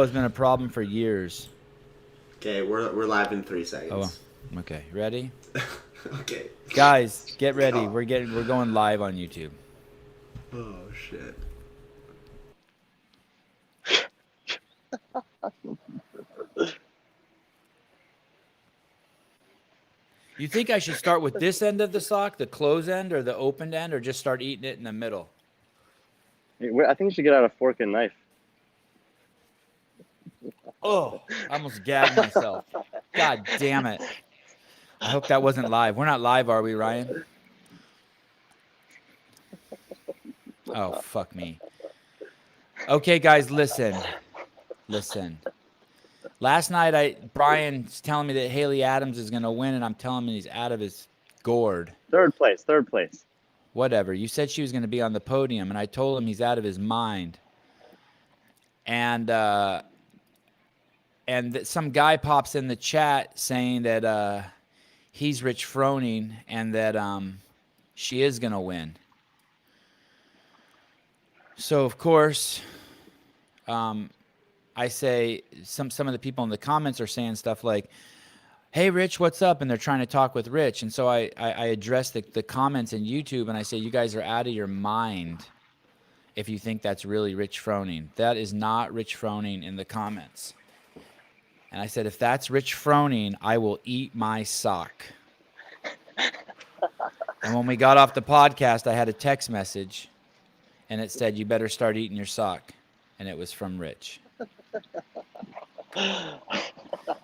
has been a problem for years. Okay, we're live in 3 Oh, seconds. okay. Ready? Okay. Guys, get ready. Go. We're going live on YouTube. Oh shit. You think I should start with this end of the sock, the closed end or the opened end, or just start eating it in the middle? I think you should get out a fork and knife. Oh, I almost gagged myself. God damn it. I hope that wasn't live. We're not live, are we, Ryan? Oh, fuck me. Okay, guys, listen. Listen. Last night, Brian's telling me that Haley Adams is going to win, and I'm telling him he's out of his gourd. Third place. Whatever. You said she was going to be on the podium, and I told him he's out of his mind. And some guy pops in the chat saying that he's Rich Froning and that she is going to win. So, of course, I say some of the people in the comments are saying stuff like, hey, Rich, what's up? And they're trying to talk with Rich. And so I address the comments in YouTube, and I say, you guys are out of your mind if you think that's really Rich Froning. That is not Rich Froning in the comments. And I said, if that's Rich Froning, I will eat my sock. And when we got off the podcast, I had a text message, and it said, you better start eating your sock. And it was from Rich.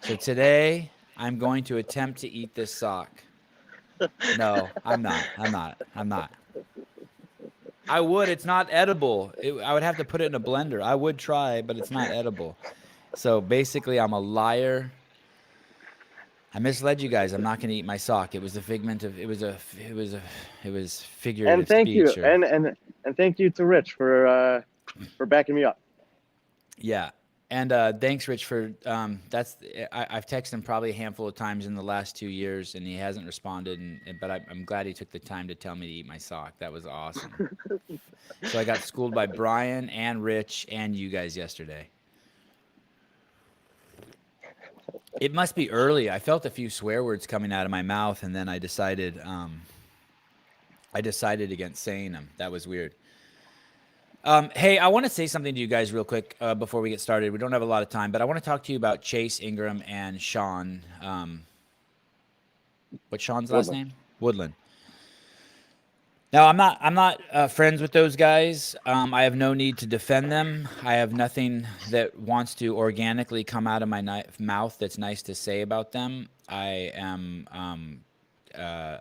So today, I'm going to attempt to eat this sock. No, I'm not. I would. It's not edible. I would have to put it in a blender. I would try, but it's not edible. So basically, I'm a liar. I misled you guys. I'm not going to eat my sock. It was a figment of. It was figurative And thank speech. you, and thank you to Rich for backing me up. Yeah. And thanks, Rich, for I've texted him probably a handful of times in the last 2 years, and he hasn't responded. But I'm glad he took the time to tell me to eat my sock. That was awesome. So I got schooled by Brian and Rich and you guys yesterday. It must be early. I felt a few swear words coming out of my mouth, and then I decided against saying them. That was weird. Hey, I want to say something to you guys real quick before we get started. We don't have a lot of time, but I want to talk to you about Chase Ingram and Sean. What's Sean's last name? Woodland. Now, I'm not friends with those guys. I have no need to defend them. I have nothing that wants to organically come out of my mouth that's nice to say about them. I am a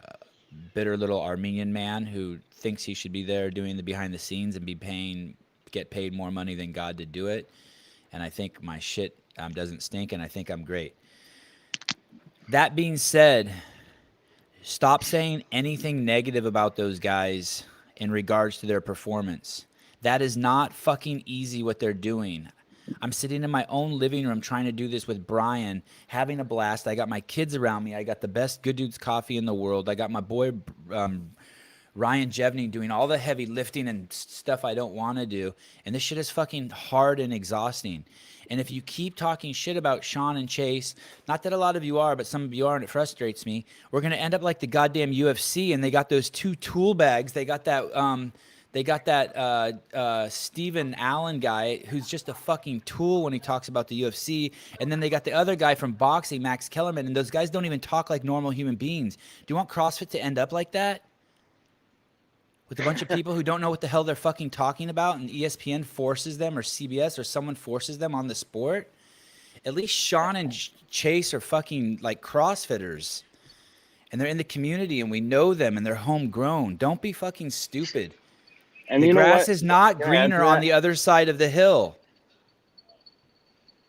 bitter little Armenian man who thinks he should be there doing the behind the scenes and get paid more money than God to do it. And I think my shit doesn't stink, and I think I'm great. That being said, stop saying anything negative about those guys in regards to their performance. That is not fucking easy what they're doing. I'm sitting in my own living room trying to do this with Brian, having a blast. I got my kids around me. I got the best Good Dudes coffee in the world. I got my boy Ryan Jevning doing all the heavy lifting and stuff I don't want to do. And this shit is fucking hard and exhausting. And if you keep talking shit about Sean and Chase, not that a lot of you are, but some of you are, and it frustrates me, we're going to end up like the goddamn UFC, and they got those two tool bags. They got that Steven Allen guy who's just a fucking tool when he talks about the UFC. And then they got the other guy from boxing, Max Kellerman, and those guys don't even talk like normal human beings. Do you want CrossFit to end up like that? With a bunch of people who don't know what the hell they're fucking talking about, and ESPN forces them, or CBS, or someone forces them on the sport? At least Sean and Chase are fucking like CrossFitters. And they're in the community, and we know them, and they're homegrown. Don't be fucking stupid. And the grass what? is not greener on the other side of the hill.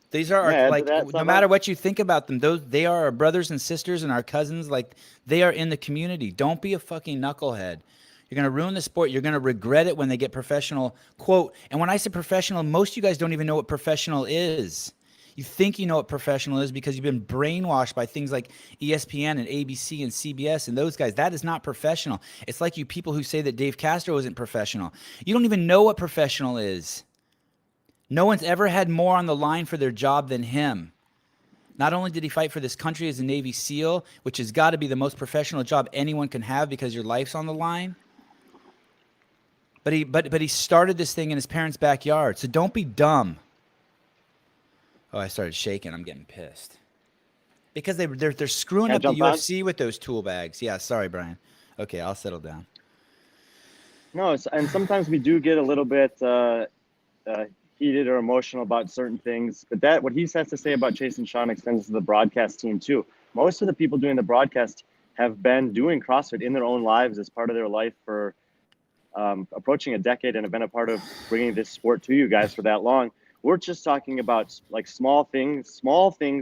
These are no matter what you think about them, they are our brothers and sisters and our cousins. Like, they are in the community. Don't be a fucking knucklehead. You're going to ruin the sport. You're going to regret it when they get professional, quote. And when I say professional, most of you guys don't even know what professional is. You think you know what professional is because you've been brainwashed by things like ESPN and ABC and CBS and those guys. That is not professional. It's like you people who say that Dave Castro isn't professional. You don't even know what professional is. No one's ever had more on the line for their job than him. Not only did he fight for this country as a Navy SEAL, which has got to be the most professional job anyone can have because your life's on the line, but he started this thing in his parents' backyard. So don't be dumb. Oh, I started shaking. I'm getting pissed. Because they're screwing Can I up the jump on? UFC with those tool bags. Yeah, sorry, Brian. Okay, I'll settle down. No, and sometimes we do get a little bit heated or emotional about certain things. But what he has to say about Chase and Sean extends to the broadcast team too. Most of the people doing the broadcast have been doing CrossFit in their own lives as part of their life for approaching a decade and have been a part of bringing this sport to you guys for that long. We're just talking about like small things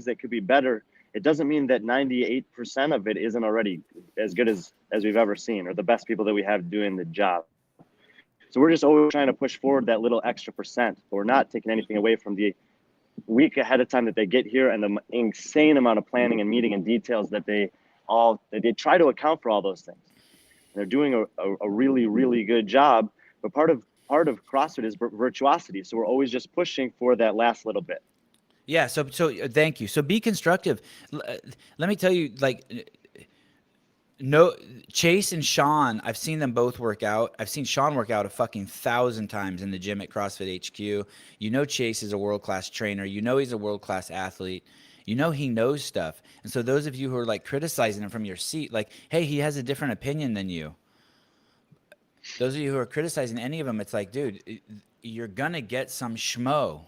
that could be better. It doesn't mean that 98% of it isn't already as good as we've ever seen or the best people that we have doing the job. So we're just always trying to push forward that little extra percent. But we're not taking anything away from the week ahead of time that they get here and the insane amount of planning and meeting and details that they try to account for all those things. They're doing a really, really good job. But part of CrossFit is virtuosity. So we're always just pushing for that last little bit. Yeah, so thank you. So be constructive. Let me tell you, like, no, Chase and Sean, I've seen them both work out. I've seen Sean work out a fucking 1,000 times in the gym at CrossFit HQ. You know Chase is a world-class trainer. You know he's a world-class athlete. You know he knows stuff. And so those of you who are like criticizing him from your seat, like, hey, he has a different opinion than you. Those of you who are criticizing any of them, it's like, dude, you're going to get some schmo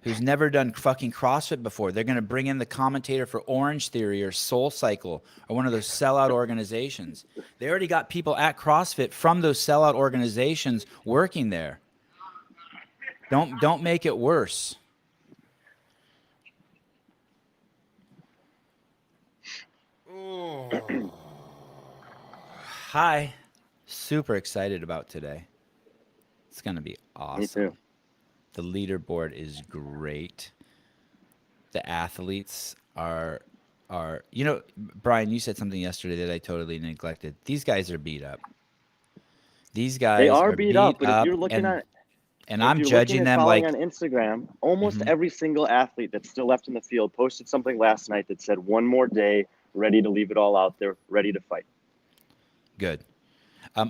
who's never done fucking CrossFit before. They're going to bring in the commentator for Orange Theory or Soul Cycle or one of those sellout organizations. They already got people at CrossFit from those sellout organizations working there. Don't make it worse. Hi. Super excited about today. It's going to be awesome. Me too. The leaderboard is great. The athletes are, you know, Brian, you said something yesterday that I totally neglected. These guys are beat up. These guys They are beat up, but if you're looking and I'm judging them like on Instagram, almost every single athlete that's still left in the field posted something last night that said one more day, ready to leave it all out there, ready to fight. Good.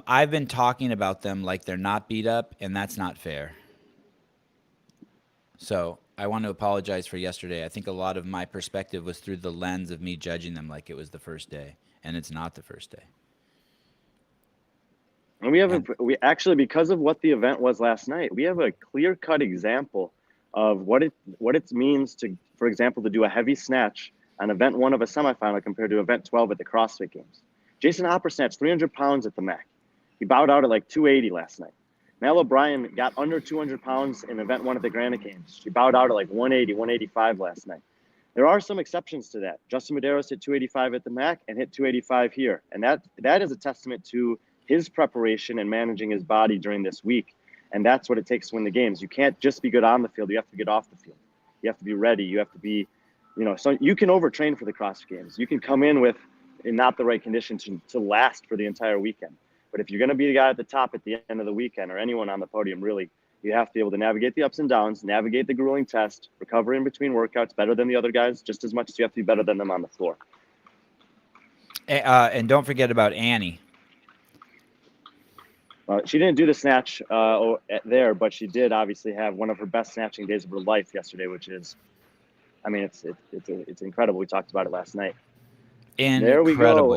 I've been talking about them like they're not beat up, and that's not fair. So I want to apologize for yesterday. I think a lot of my perspective was through the lens of me judging them like it was the first day, and it's not the first day. And we actually, because of what the event was last night, we have a clear-cut example of what it means to, for example, to do a heavy snatch on event 1 of a semifinal compared to event 12 at the CrossFit Games. Jason Hopper snatched 300 pounds at the MAC. He bowed out at like 280 last night. Mel O'Brien got under 200 pounds in event 1 at the Granite Games. She bowed out at like 180, 185 last night. There are some exceptions to that. Justin Medeiros hit 285 at the MAC and hit 285 here. And that is a testament to his preparation and managing his body during this week. And that's what it takes to win the games. You can't just be good on the field. You have to get off the field. You have to be ready. You have to be, so you can overtrain for the CrossFit Games. You can come in in not the right conditions to last for the entire weekend. But if you're going to be the guy at the top at the end of the weekend or anyone on the podium, really, you have to be able to navigate the ups and downs, navigate the grueling test, recover in between workouts better than the other guys, just as much as you have to be better than them on the floor. And don't forget about Annie. She didn't do the snatch there, but she did obviously have one of her best snatching days of her life yesterday, which is, I mean, it's incredible. We talked about it last night. Incredible.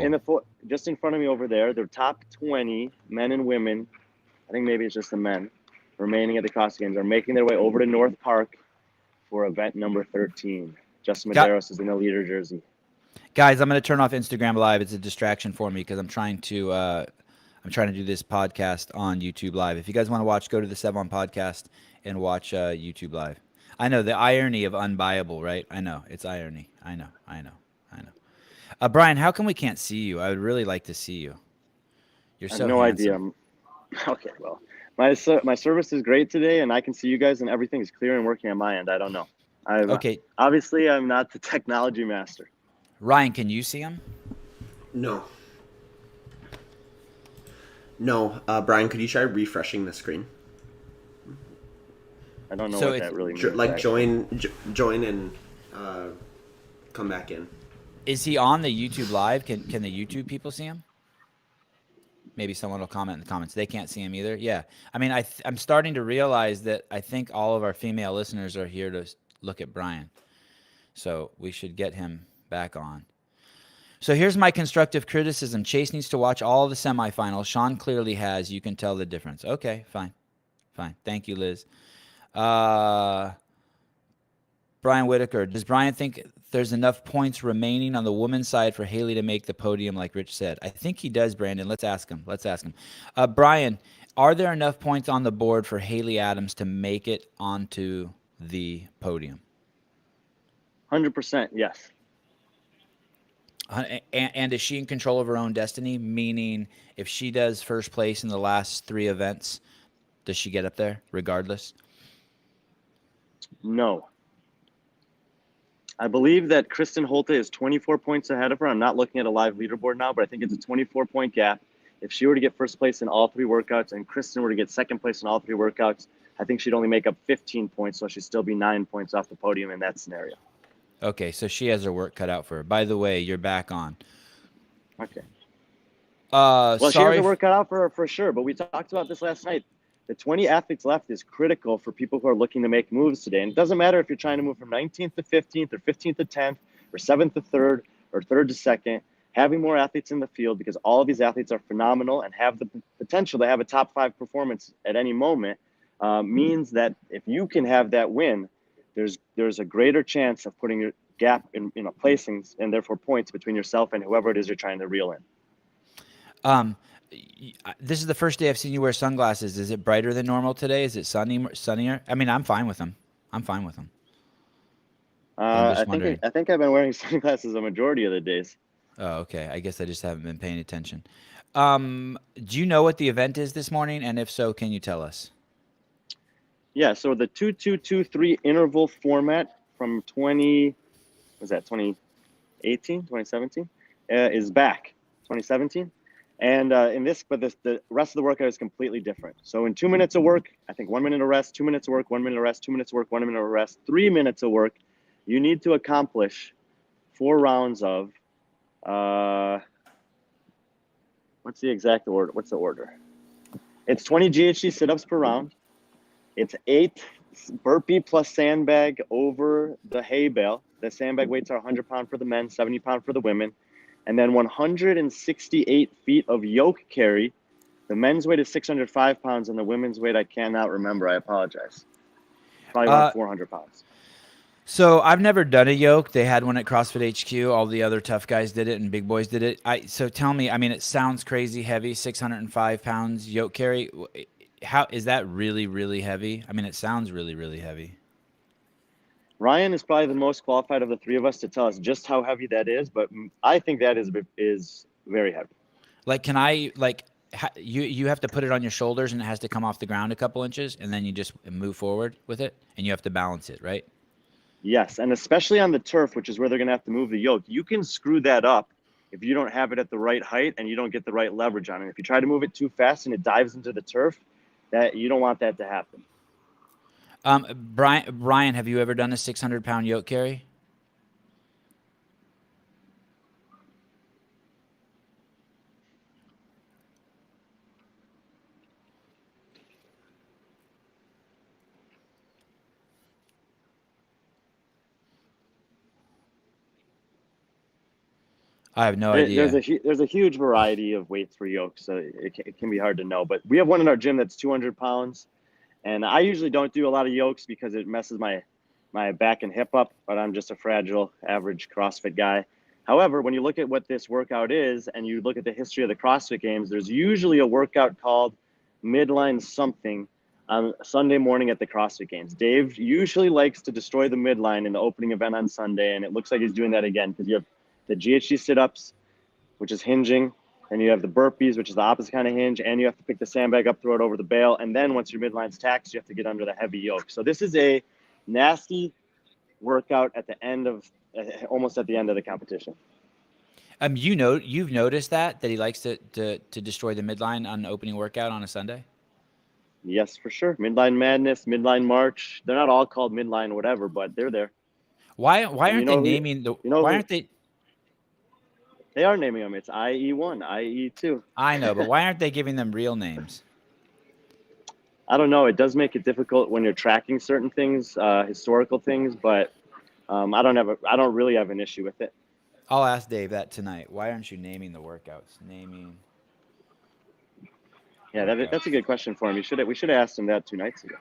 There we go. Just in front of me over there, the top 20 men and women, I think maybe it's just the men, remaining at the CrossFit Games are making their way over to North Park for event number 13. Justin Medeiros is in the leader jersey. Guys, I'm going to turn off Instagram Live. It's a distraction for me because I'm trying to do this podcast on YouTube Live. If you guys want to watch, go to the Sevan podcast and watch YouTube Live. I know the irony of unbuyable, right? I know it's irony. I know. Brian, how come we can't see you? I would really like to see you. You're so no handsome. Idea. Okay, well, my service is great today, and I can see you guys, and everything's clear and working on my end. I don't know. Okay. Obviously, I'm not the technology master. Ryan, can you see him? No. Brian, could you try refreshing the screen? I don't know So what it's that really means. Like actually. join and come back in. Is he on the YouTube live? Can the YouTube people see him? Maybe someone will comment in the comments. They can't see him either. Yeah. I mean, I'm starting to realize that I think all of our female listeners are here to look at Brian. So we should get him back on. So here's my constructive criticism. Chase needs to watch all the semifinals. Sean clearly has. You can tell the difference. Okay, fine. Thank you, Liz. Brian Whitaker. Does Brian think there's enough points remaining on the women's side for Haley to make the podium like Rich said? I think he does, Brandon. Let's ask him. Brian, are there enough points on the board for Haley Adams to make it onto the podium? 100%, yes. And is she in control of her own destiny? Meaning, if she does first place in the last 3 events, does she get up there regardless? No. I believe that Kristen Holte is 24 points ahead of her. I'm not looking at a live leaderboard now, but I think it's a 24-point gap. If she were to get first place in all 3 workouts and Kristen were to get second place in all 3 workouts, I think she'd only make up 15 points, so she'd still be 9 points off the podium in that scenario. Okay, so she has her work cut out for her. By the way, you're back on. Okay. Well, she has her work cut out for her for sure, but we talked about this last night. The 20 athletes left is critical for people who are looking to make moves today. And it doesn't matter if you're trying to move from 19th to 15th or 15th to 10th or 7th to 3rd or 3rd to 2nd. Having more athletes in the field, because all of these athletes are phenomenal and have the potential to have a top 5 performance at any moment, means that if you can have that win, there's a greater chance of putting your gap in placings and therefore points between yourself and whoever it is you're trying to reel in. This is the first day I've seen you wear sunglasses. Is it brighter than normal today? Is it sunnier? I mean, I'm fine with them. I think I've been wearing sunglasses a majority of the days. Oh, okay. I guess I just haven't been paying attention. Do you know what the event is this morning? And if so, can you tell us? Yeah, so the 2-2-2-3 interval format from 2017 is back. 2017. And the rest of the workout is completely different. So in 2 minutes of work, I think 1 minute of rest, 2 minutes of work, 1 minute of rest, 2 minutes of work, 1 minute of rest, 3 minutes of work. You need to accomplish 4 rounds of, what's the exact order? What's the order? It's 20 GHD sit-ups per round. It's 8 burpee plus sandbag over the hay bale. The sandbag weights are 100-pound for the men, 70-pound for the women. And then 168 feet of yoke carry. The men's weight is 605 pounds, and the women's weight I cannot remember. I apologize. Probably around 400 pounds. So I've never done a yoke. They had one at CrossFit HQ. All the other tough guys did it, and big boys did it. So tell me, I mean, it sounds crazy heavy, 605 pounds yoke carry. How is that really, really heavy? I mean, it sounds really, really heavy. Ryan is probably the most qualified of the 3 of us to tell us just how heavy that is, but I think that is very heavy. Like, can I, like, you have to put it on your shoulders and it has to come off the ground a couple inches, and then you just move forward with it, and you have to balance it, right? Yes, and especially on the turf, which is where they're going to have to move the yoke, you can screw that up if you don't have it at the right height and you don't get the right leverage on it. If you try to move it too fast and it dives into the turf, that you don't want that to happen. Brian, have you ever done a 600-pound yoke carry? I have no idea. There's a huge variety of weights for yokes, so it can be hard to know. But we have one in our gym that's 200 pounds, and I usually don't do a lot of yokes because it messes my back and hip up, but I'm just a fragile, average CrossFit guy. However, when you look at what this workout is and you look at the history of the CrossFit Games, there's usually a workout called midline something on Sunday morning at the CrossFit Games. Dave usually likes to destroy the midline in the opening event on Sunday, and it looks like he's doing that again because you have the GHD sit-ups, which is hinging, and you have the burpees, which is the opposite kind of hinge, and you have to pick the sandbag up, throw it over the bale, and then once your midline's taxed, you have to get under the heavy yoke. So this is a nasty workout at the end of, almost at the end of the competition. You've noticed that he likes to destroy the midline on an opening workout on a Sunday? Yes, for sure. Midline Madness, Midline March. They're not all called Midline whatever, but they're there. Why And aren't they naming the? Why aren't they? They are naming them. It's IE1, IE2. I know, but why aren't they giving them real names? I don't know. It does make it difficult when you're tracking certain things, historical things, but I don't really have an issue with it. I'll ask Dave that tonight. Why aren't you naming the workouts? Naming. Yeah, that's a good question for him. We should have asked him that 2 nights ago.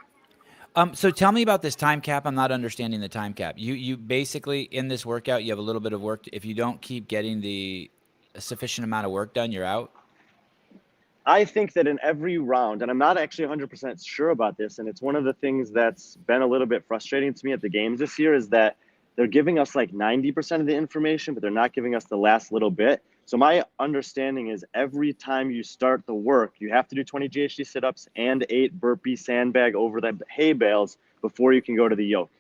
So tell me about this time cap. I'm not understanding the time cap. You basically in this workout you have a little bit of work. If you don't keep getting a sufficient amount of work done, you're out. I think that in every round, and I'm not actually 100% sure about this, and it's one of the things that's been a little bit frustrating to me at the games this year, is that they're giving us like 90% of the information, but they're not giving us the last little bit. So my understanding is every time you start the work, you have to do 20 GHD sit-ups and 8 burpee sandbag over the hay bales before you can go to the yoke.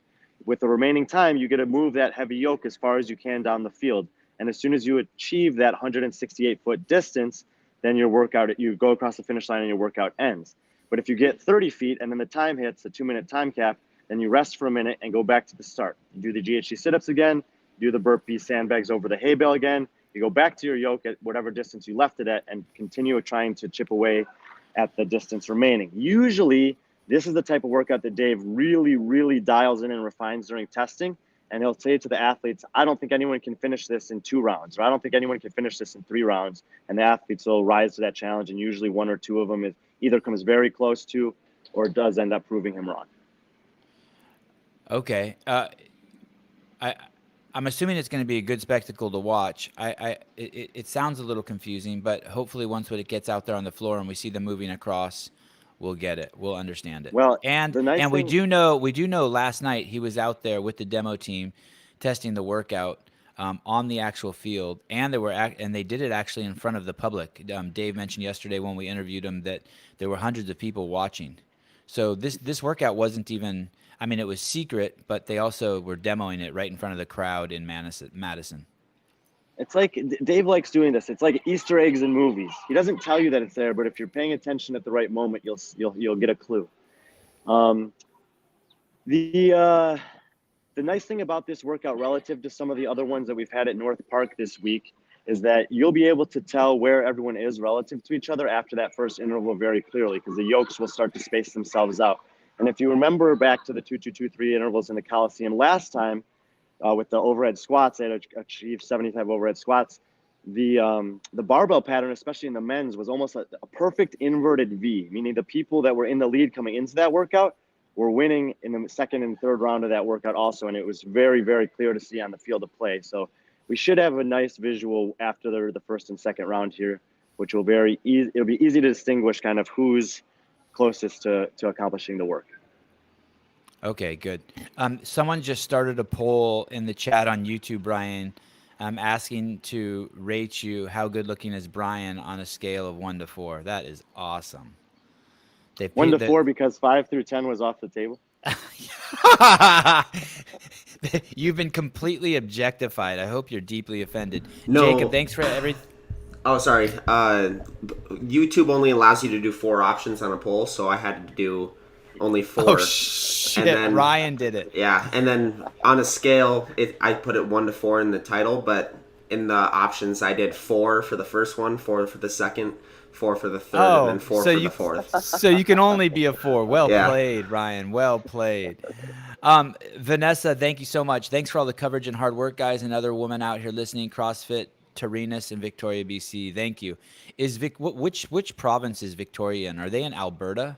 With the remaining time, you get to move that heavy yoke as far as you can down the field. And as soon as you achieve that 168-foot distance, then your workout, you go across the finish line and your workout ends. But if you get 30 feet and then the time hits the 2-minute time cap, then you rest for a minute and go back to the start. You do the GHD sit-ups again, do the burpee sandbags over the hay bale again, you go back to your yoke at whatever distance you left it at and continue trying to chip away at the distance remaining. Usually, this is the type of workout that Dave really, really dials in and refines during testing. And he'll say to the athletes, I don't think anyone can finish this in 2 rounds, or I don't think anyone can finish this in 3 rounds. And the athletes will rise to that challenge. And usually 1 or 2 of them either comes very close to or does end up proving him wrong. Okay. I'm assuming it's going to be a good spectacle to watch. It sounds a little confusing, but hopefully once it gets out there on the floor and we see them moving across, we'll get it. We'll understand it. Well, and we do know last night he was out there with the demo team testing the workout on the actual field, and they did it actually in front of the public. Dave mentioned yesterday when we interviewed him that there were hundreds of people watching. So this workout wasn't even. I mean, it was secret, but they also were demoing it right in front of the crowd in Madison. It's like Dave likes doing this. It's like Easter eggs in movies. He doesn't tell you that it's there, but if you're paying attention at the right moment, you'll get a clue. The nice thing about this workout relative to some of the other ones that we've had at North Park this week is that you'll be able to tell where everyone is relative to each other after that first interval very clearly, because the yokes will start to space themselves out. And if you remember back to the 2-2-2-3 intervals in the Coliseum last time, with the overhead squats, they had achieved 75 overhead squats. The barbell pattern, especially in the men's, was almost a perfect inverted V, meaning the people that were in the lead coming into that workout were winning in the second and third round of that workout also. And it was very, very clear to see on the field of play. So we should have a nice visual after the first and second round here, which will it'll be easy to distinguish kind of who's closest to accomplishing the work. Okay, good. Someone just started a poll in the chat on YouTube, Brian, asking to rate you. How good looking is Brian on a scale of 1 to 4? That is awesome. 1 to 4 because 5 through 10 was off the table. You've been completely objectified. I hope you're deeply offended. No. Jacob, thanks for everything. Oh, sorry. YouTube only allows you to do 4 options on a poll, so I had to do only 4. Oh, shit. And then, Ryan did it. Yeah, and then on a scale, I put it 1 to 4 in the title, but in the options, I did 4 for the first one, 4 for the second, 4 for the third, and then 4 for the fourth. So you can only be a 4. Well played, Ryan. Well played. Vanessa, thank you so much. Thanks for all the coverage and hard work, guys, and other women out here listening. CrossFit, Tarinas, and Victoria, BC. Thank you. Which province is Victoria in? Are they in Alberta?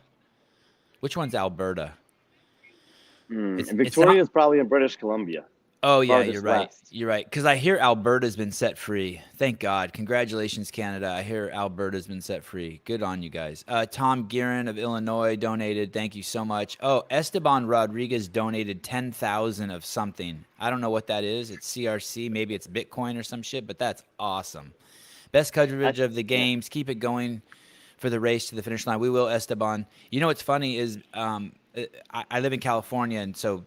Which one's Alberta? Victoria is probably in British Columbia. Oh, yeah, you're right. You're right. Because I hear Alberta's been set free. Thank God. Congratulations, Canada. I hear Alberta's been set free. Good on you guys. Tom Guerin of Illinois donated. Thank you so much. Oh, Esteban Rodriguez donated 10,000 of something. I don't know what that is. It's CRC. Maybe it's Bitcoin or some shit, but that's awesome. Best coverage of the games. Keep it going for the race to the finish line. We will, Esteban. You know what's funny is I live in California, and so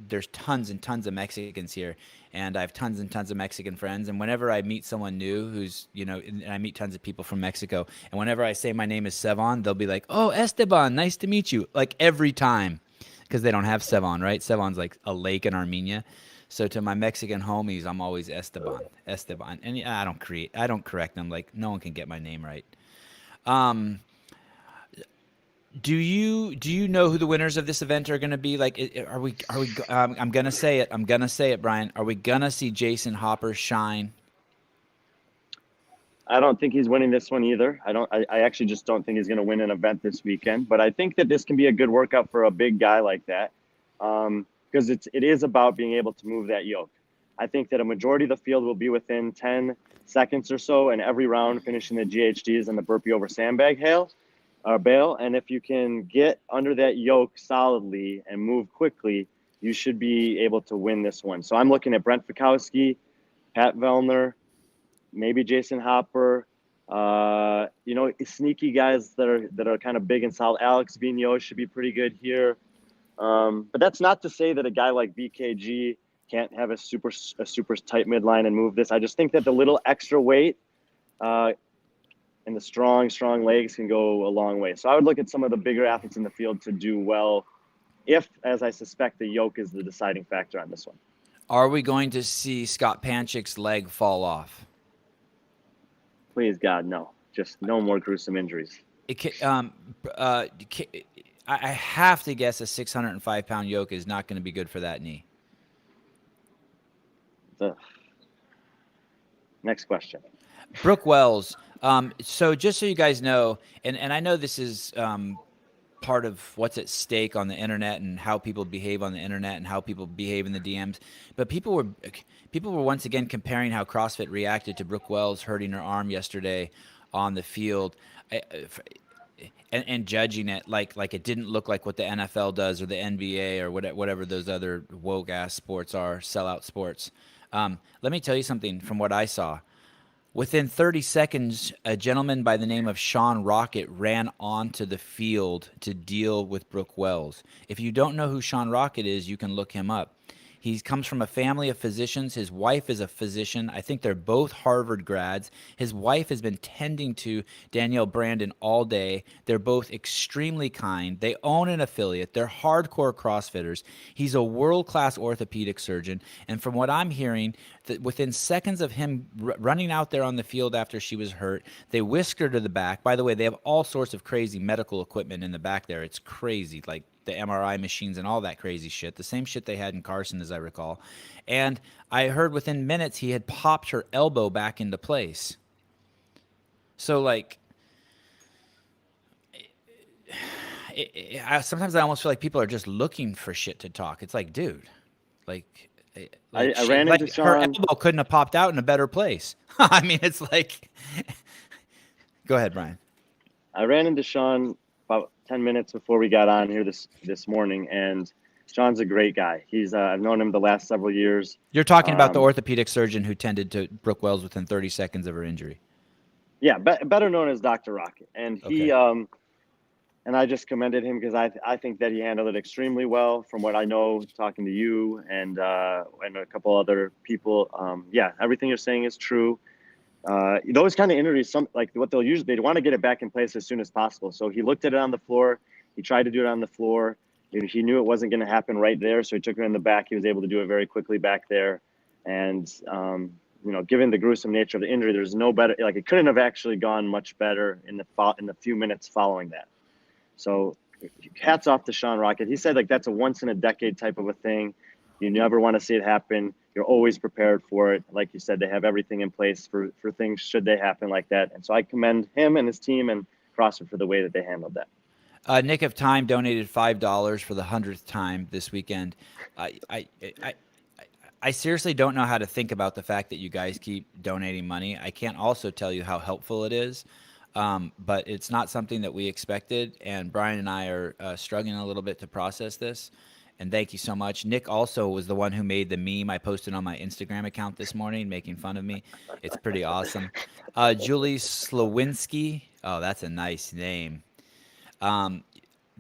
there's tons and tons of Mexicans here, and I have tons and tons of Mexican friends. And whenever I meet someone new who's, and I meet tons of people from Mexico, and whenever I say my name is Sevan, they'll be like, "Oh, Esteban, nice to meet you." Like every time, because they don't have Sevan, right? Sevan's like a lake in Armenia. So to my Mexican homies, I'm always Esteban, and I don't correct them. Like no one can get my name right. Do you know who the winners of this event are going to be? Like, are we? I'm going to say it, Brian. Are we going to see Jason Hopper shine? I don't think he's winning this one either. I actually just don't think he's going to win an event this weekend. But I think that this can be a good workout for a big guy like that, because it is about being able to move that yoke. I think that a majority of the field will be within 10 seconds or so, and every round finishing the GHDs and the burpee over sandbag bail. And if you can get under that yoke solidly and move quickly, you should be able to win this one. So I'm looking at Brent Fikowski, Pat Vellner, maybe Jason Hopper, sneaky guys that are kind of big and solid. Alex Vigneault should be pretty good here. But that's not to say that a guy like BKG can't have a super tight midline and move this. I just think that the little extra weight and the strong legs can go a long way. So I would look at some of the bigger athletes in the field to do well if, as I suspect, the yoke is the deciding factor on this one. Are we going to see Scott Panchik's leg fall off? Please, God, no. Just no more gruesome injuries. I have to guess a 605-pound yoke is not going to be good for that knee. Next question. Brooke Wells. So just so you guys know, and I know this is part of what's at stake on the internet and how people behave on the internet and how people behave in the DMs, but people were once again comparing how CrossFit reacted to Brooke Wells hurting her arm yesterday on the field, and judging it like it didn't look like what the NFL does or the NBA or whatever those other woke ass sports are, sellout sports. Let me tell you something from what I saw. Within 30 seconds, a gentleman by the name of Sean Rocket ran onto the field to deal with Brooke Wells. If you don't know who Sean Rocket is, you can look him up. He comes from a family of physicians. His wife is a physician. I think they're both Harvard grads. His wife has been tending to Danielle Brandon all day. They're both extremely kind. They own an affiliate. They're hardcore CrossFitters. He's a world-class orthopedic surgeon. And from what I'm hearing, that within seconds of him running out there on the field after she was hurt, they whisked her to the back. By the way, they have all sorts of crazy medical equipment in the back there. It's crazy, like the MRI machines and all that crazy shit. The same shit they had in Carson, as I recall. And I heard within minutes he had popped her elbow back into place. So, like, sometimes I almost feel like people are just looking for shit to talk. It's like, dude, I ran into Sean. Her elbow couldn't have popped out in a better place. I mean, it's like, go ahead, Brian. I ran into Sean about 10 minutes before we got on here this morning, and Sean's a great guy. He's I've known him the last several years. You're talking about the orthopedic surgeon who tended to Brooke Wells within 30 seconds of her injury. Yeah, better known as Dr. Rocket. And he and I just commended him because I think that he handled it extremely well from what I know talking to you and a couple other people. Yeah, everything you're saying is true. Those kind of injuries, they want to get it back in place as soon as possible. So he looked at it on the floor. He tried to do it on the floor. He knew it wasn't going to happen right there. So he took her in the back. He was able to do it very quickly back there. And, given the gruesome nature of the injury, there's no better, it couldn't have actually gone much better in the few minutes following that. So hats off to Sean Rocket. He said that's a once in a decade type of a thing. You never want to see it happen. You're always prepared for it. Like you said, they have everything in place for things should they happen like that. And so I commend him and his team and CrossFit for the way that they handled that. Nick of Time donated $5 for the 100th time this weekend. I seriously don't know how to think about the fact that you guys keep donating money. I can't also tell you how helpful it is. But it's not something that we expected, and Brian and I are struggling a little bit to process this, and thank you so much. Nick also was the one who made the meme I posted on my Instagram account this morning, making fun of me. It's pretty awesome. Julie Slowinski, oh, that's a nice name.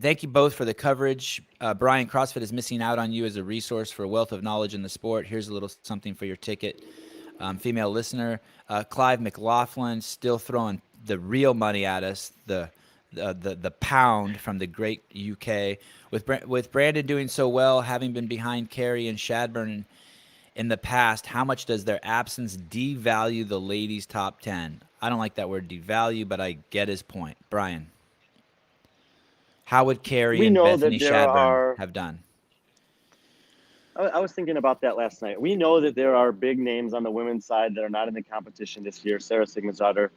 Thank you both for the coverage. Brian, CrossFit is missing out on you as a resource for a wealth of knowledge in the sport. Here's a little something for your ticket. Female listener, Clive McLaughlin, still throwing the real money at us, the pound from the great UK. With Brandon doing so well, having been behind Carey and Shadburn in the past, how much does their absence devalue the ladies' top 10? I don't like that word devalue, but I get his point. Brian, how would Carey We and know Bethany that there Shadburn are. have done? I was thinking about that last night. We know that there are big names on the women's side that are not in the competition this year. Sarah Sigmundsdottir,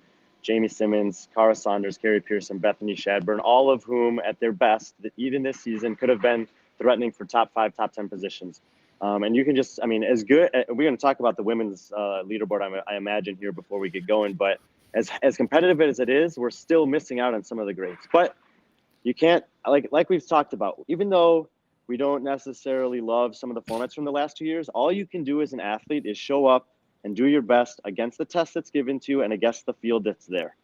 Jamie Simmons, Cara Saunders, Carrie Pearson, Bethany Shadburn, all of whom at their best, even this season, could have been threatening for top 5, top 10 positions. And you can just, I mean, as good, we're going to talk about the women's leaderboard, I imagine, here before we get going. But as competitive as it is, we're still missing out on some of the greats. But you can't, like we've talked about, even though we don't necessarily love some of the formats from the last 2 years, all you can do as an athlete is show up and do your best against the test that's given to you and against the field that's there.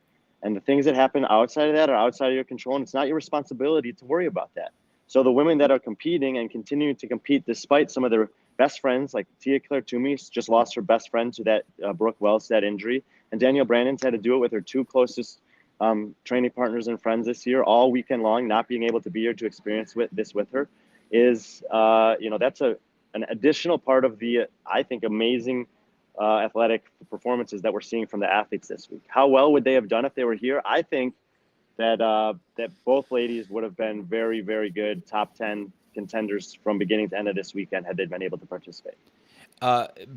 And the things that happen outside of that are outside of your control, and it's not your responsibility to worry about that. So the women that are competing and continuing to compete despite some of their best friends, like Tia-Clair Toomey just lost her best friend to that Brooke Wells, that injury, and Danielle Brandon's had to do it with her 2 closest training partners and friends this year, all weekend long, not being able to be here to experience this with her, is that's an additional part of the, I think, amazing athletic performances that we're seeing from the athletes this week. How well would they have done if they were here? I think that both ladies would have been very, very good top 10 contenders from beginning to end of this weekend had they been able to participate.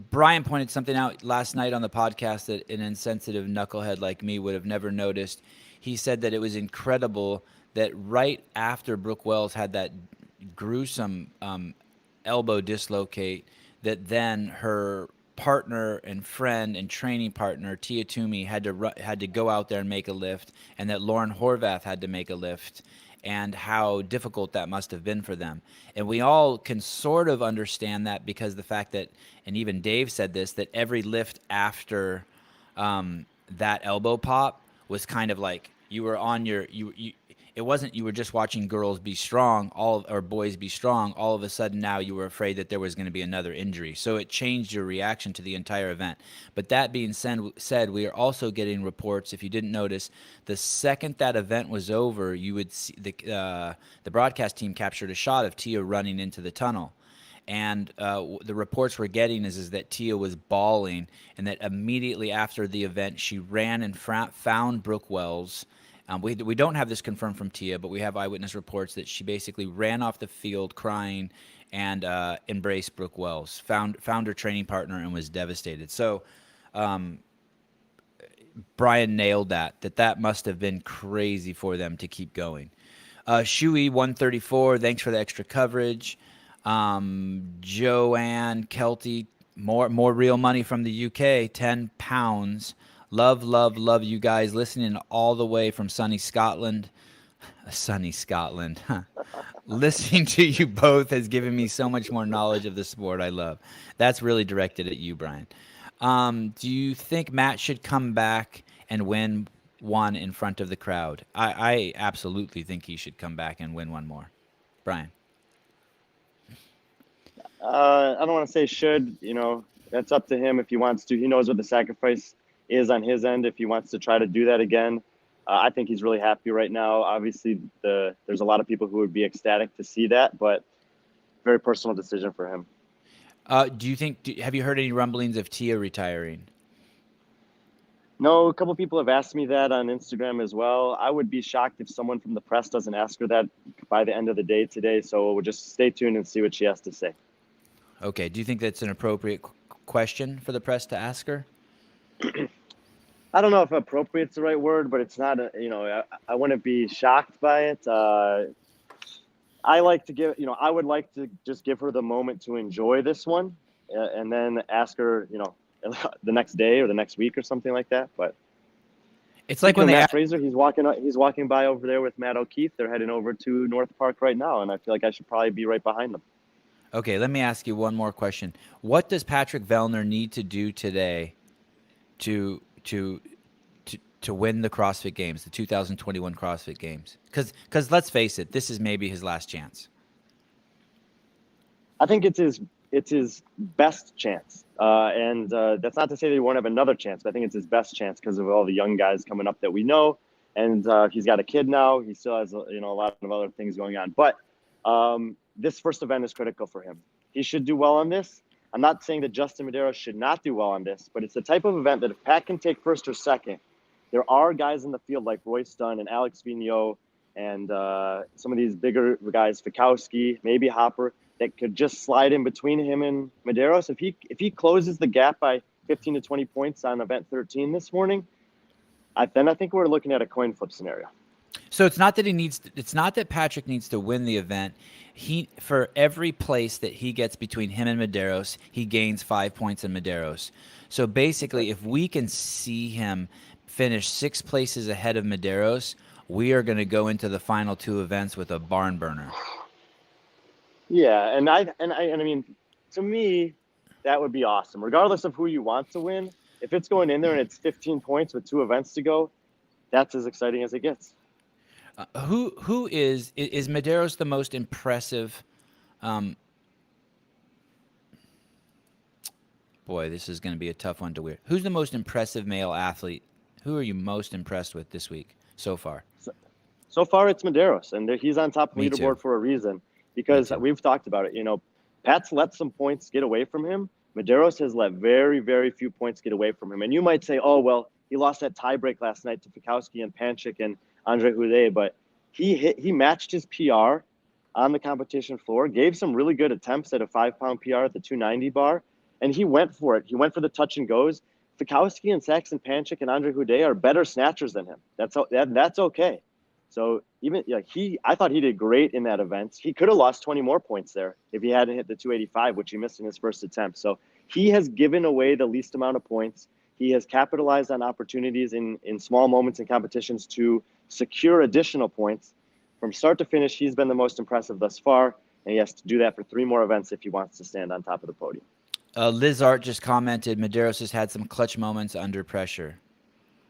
Brian pointed something out last night on the podcast that an insensitive knucklehead like me would have never noticed. He said that it was incredible that right after Brooke Wells had that gruesome elbow dislocate, that then her partner and friend and training partner Tia Toomey had to go out there and make a lift, and that Lauren Horvath had to make a lift, and how difficult that must have been for them. And we all can sort of understand that because the fact that, and even Dave said this, that every lift after that elbow pop was kind of like you were on your it wasn't you were just watching girls be strong, or boys be strong. All of a sudden now you were afraid that there was going to be another injury. So it changed your reaction to the entire event. But that being said, we are also getting reports, if you didn't notice, the second that event was over, you would see the broadcast team captured a shot of Tia running into the tunnel. And the reports we're getting is that Tia was bawling, and that immediately after the event, she ran and found Brooke Wells. We don't have this confirmed from Tia, but we have eyewitness reports that she basically ran off the field crying and embraced Brooke Wells, found her training partner, and was devastated. So Brian nailed that must have been crazy for them to keep going. Shuey 134, thanks for the extra coverage. Joanne Kelty, more real money from the UK, £10. Love you guys listening all the way from sunny Scotland. Sunny Scotland. Listening to you both has given me so much more knowledge of the sport I love. That's really directed at you, Brian. Do you think Matt should come back and win one in front of the crowd? I absolutely think he should come back and win one more. Brian. I don't want to say should, that's up to him if he wants to. He knows what the sacrifice is on his end if he wants to try to do that again. I think he's really happy right now. Obviously, there's a lot of people who would be ecstatic to see that, but very personal decision for him. Do you think? Have you heard any rumblings of Tia retiring? No, a couple people have asked me that on Instagram as well. I would be shocked if someone from the press doesn't ask her that by the end of the day today. So we'll just stay tuned and see what she has to say. Okay. Do you think that's an appropriate question for the press to ask her? I don't know if appropriate's the right word, but it's not, I wouldn't be shocked by it. I like to give, I would like to just give her the moment to enjoy this one and then ask her, the next day or the next week or something like that. But it's like when Matt Fraser, he's walking by over there with Matt O'Keefe. They're heading over to North Park right now, and I feel like I should probably be right behind them. Okay, let me ask you one more question. What does Patrick Vellner need to do today to to win the CrossFit Games, the 2021 CrossFit Games? Because let's face it, this is maybe his last chance. I think it's his best chance, and that's not to say that he won't have another chance. But I think it's his best chance because of all the young guys coming up that we know, and he's got a kid now. He still has a lot of other things going on, but this first event is critical for him. He should do well on this. I'm not saying that Justin Medeiros should not do well on this, but it's the type of event that if Pat can take first or second, there are guys in the field like Royce Dunn and Alex Vigneault and some of these bigger guys, Fikowski, maybe Hopper, that could just slide in between him and Medeiros. If he closes the gap by 15 to 20 points on event 13 this morning, then I think we're looking at a coin flip scenario. So it's not that Patrick needs to win the event. For every place that he gets between him and Medeiros, he gains 5 points in Medeiros. So basically, if we can see him finish 6 places ahead of Medeiros, we are going to go into the final 2 events with a barn burner. Yeah, and I mean, to me, that would be awesome. Regardless of who you want to win, if it's going in there and it's 15 points with 2 events to go, that's as exciting as it gets. Who is Medeiros the most impressive? Boy, this is going to be a tough one to wear. Who's the most impressive male athlete? Who are you most impressed with this week so far? So far, it's Medeiros, and he's on top of the leaderboard for a reason. Because we've talked about it. Pat's let some points get away from him. Medeiros has let very, very few points get away from him. And you might say, oh, well, he lost that tiebreak last night to Fikowski and Panchik and Andre Houdet, but he matched his PR on the competition floor, gave some really good attempts at a 5-pound PR at the 290 bar, and he went for it. He went for the touch and goes. Fikowski and Saxon Panchik and Andre Houdet are better snatchers than him. That's okay. So I thought he did great in that event. He could have lost 20 more points there if he hadn't hit the 285, which he missed in his first attempt. So he has given away the least amount of points. He has capitalized on opportunities in small moments in competitions to secure additional points. From start to finish, he's been the most impressive thus far, and he has to do that for 3 more events if he wants to stand on top of the podium. Liz Art just commented, Medeiros has had some clutch moments under pressure.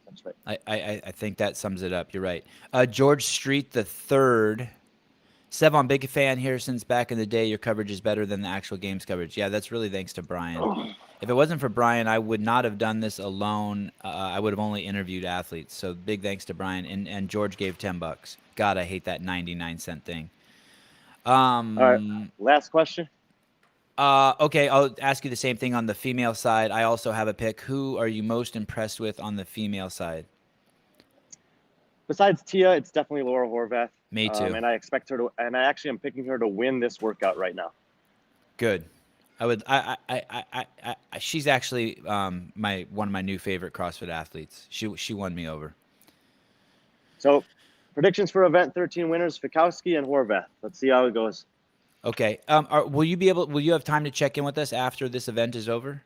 That's right. I think that sums it up. You're right. George Street the third. Sevan, big fan here since back in the day. Your coverage is better than the actual games coverage. Yeah, that's really thanks to Brian. If it wasn't for Brian, I would not have done this alone. I would have only interviewed athletes. So big thanks to Brian. And George gave $10. God, I hate that 99-cent thing. All right. Last question. Okay, I'll ask you the same thing on the female side. I also have a pick. Who are you most impressed with on the female side? Besides Tia, it's definitely Laura Horvath. Me too. And I expect her to, and I actually am picking her to win this workout right now. Good. She's actually one of my new favorite CrossFit athletes. She won me over. So, predictions for event 13 winners: Fikowski and Horvath. Let's see how it goes. Okay. Will you have time to check in with us after this event is over?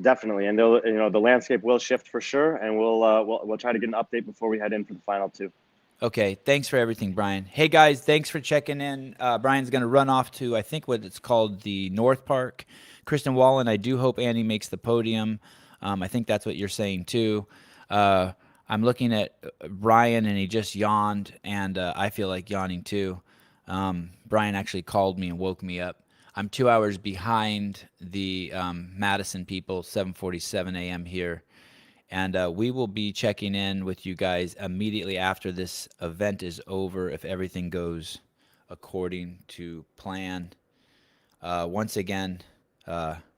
Definitely, and the landscape will shift for sure, and we'll try to get an update before we head in for the final 2. Okay. Thanks for everything, Brian. Hey guys, thanks for checking in. Brian's going to run off to I think what it's called the North Park. Kristen Wallen, I do hope Andy makes the podium. I think that's what you're saying too. I'm looking at Brian and he just yawned, and I feel like yawning too. Brian actually called me and woke me up. I'm 2 hours behind the Madison people, 7:47 a.m. here. And we will be checking in with you guys immediately after this event is over if everything goes according to plan. Once again,